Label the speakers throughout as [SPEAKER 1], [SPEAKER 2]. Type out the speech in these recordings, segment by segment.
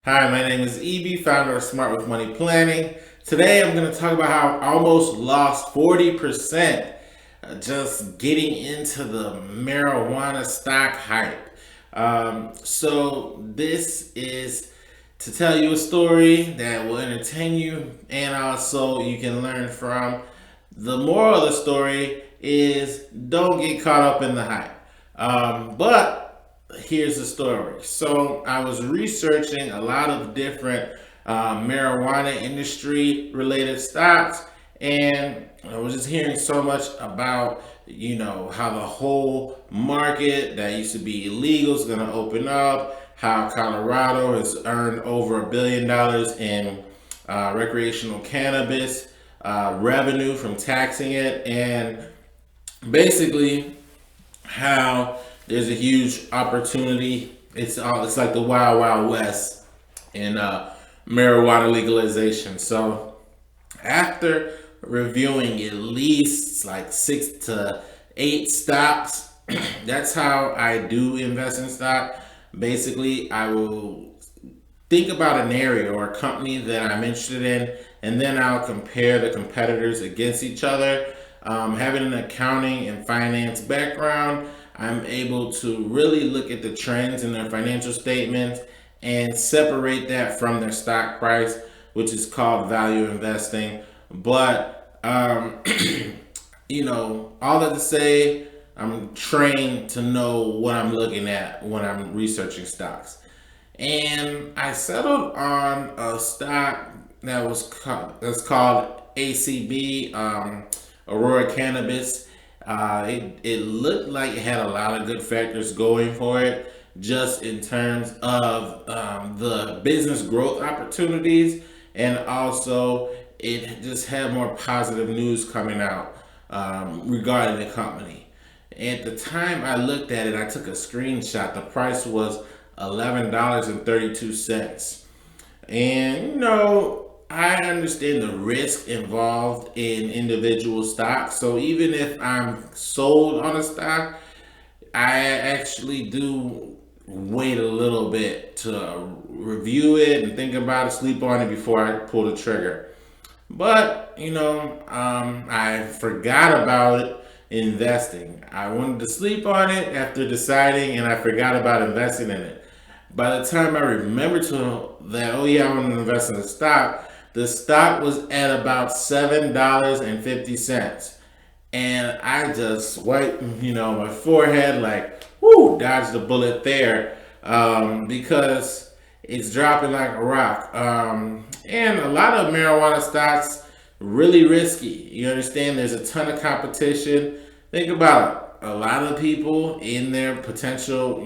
[SPEAKER 1] Hi, my name is EB, founder of Smart with Money Planning. Today I'm going to talk about how I almost lost 40% just getting into the marijuana stock hype. This is to tell you a story that will entertain you and also you can learn from. The moral of the story is don't get caught up in the hype. But here's the story. So I was researching a lot of different marijuana industry related stocks, and I was just hearing so much about how the whole market that used to be illegal is going to open up. How Colorado has earned over $1 billion in recreational cannabis revenue from taxing it, and basically how there's a huge opportunity. It's like the wild wild west in marijuana legalization. So after reviewing at least like 6 to 8 stocks, that's how I do invest in stock. Basically, I will think about an area or a company that I'm interested in, and then I'll compare the competitors against each other. Having an accounting and finance background, I'm able to really look at the trends in their financial statements and separate that from their stock price, which is called value investing. But, all that to say, I'm trained to know what I'm looking at when I'm researching stocks. And I settled on a stock that's called ACB, Aurora Cannabis. It looked like it had a lot of good factors going for it, just in terms of the business growth opportunities, and also it just had more positive news coming out regarding the company. At the time I looked at it, I took a screenshot. The price was $11.32. And I understand the risk involved in individual stocks. So even if I'm sold on a stock, I actually do wait a little bit to review it and think about it, sleep on it before I pull the trigger. But I forgot about it investing. I wanted to sleep on it after deciding, and I forgot about investing in it. By the time I remembered that, oh yeah, I want to invest in the stock was at about $7.50, and I just wiped, my forehead like, whoo, dodged a bullet there, because it's dropping like a rock. And a lot of marijuana stocks really risky. You understand? There's a ton of competition. Think about it. A lot of people in their potential, a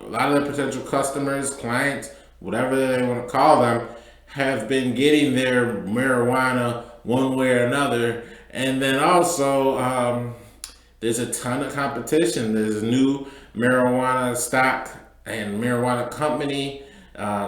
[SPEAKER 1] lot of their potential customers, clients, whatever they want to call them, have been getting their marijuana one way or another. And then also, there's a ton of competition. There's a new marijuana stock and marijuana company,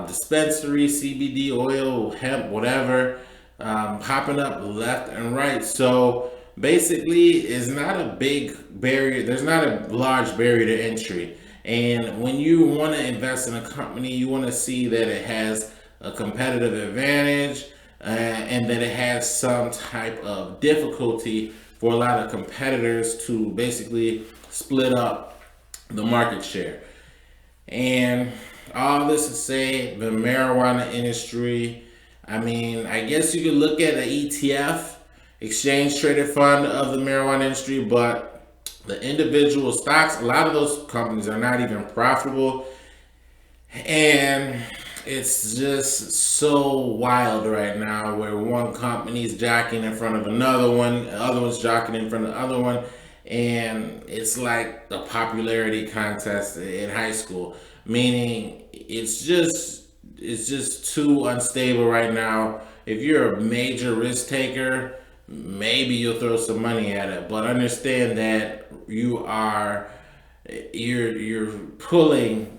[SPEAKER 1] dispensary, CBD oil, hemp, whatever, popping up left and right. So basically, it's not a big barrier. There's not a large barrier to entry. And when you want to invest in a company, you want to see that it has a competitive advantage, and that it has some type of difficulty for a lot of competitors to basically split up the market share. And all this to say, the marijuana industry, I mean, I guess you could look at an ETF, exchange traded fund of the marijuana industry, but the individual stocks, a lot of those companies are not even profitable. And it's just so wild right now where one company's jockeying in front of another one, the other one's jockeying in front of the other one, and it's like the popularity contest in high school. Meaning it's just too unstable right now. If you're a major risk taker, maybe you'll throw some money at it, but understand that you're pulling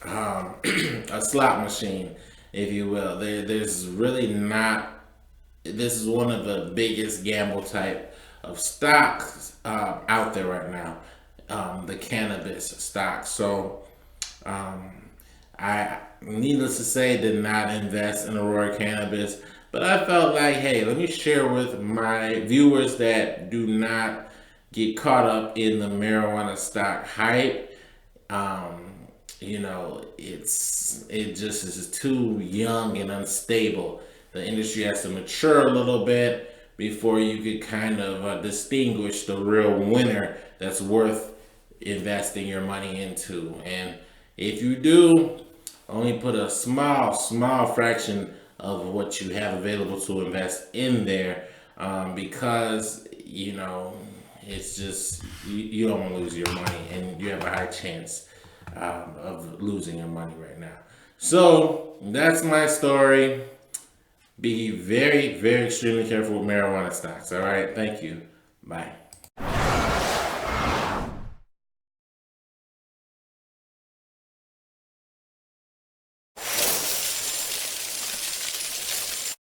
[SPEAKER 1] a slot machine, if you will. There's really not. This is one of the biggest gamble type of stocks out there right now, the cannabis stock. So um, I, needless to say, did not invest in Aurora Cannabis, but I felt like, hey, let me share with my viewers that do not get caught up in the marijuana stock hype. Um, it just is too young and unstable. The industry has to mature a little bit before you could kind of distinguish the real winner that's worth investing your money into. And if you do, only put a small fraction of what you have available to invest in there, because it's just you don't want to lose your money, and you have a high chance of losing your money right now. So that's my story. Be very, very extremely careful with marijuana stocks. All right. Thank you. Bye.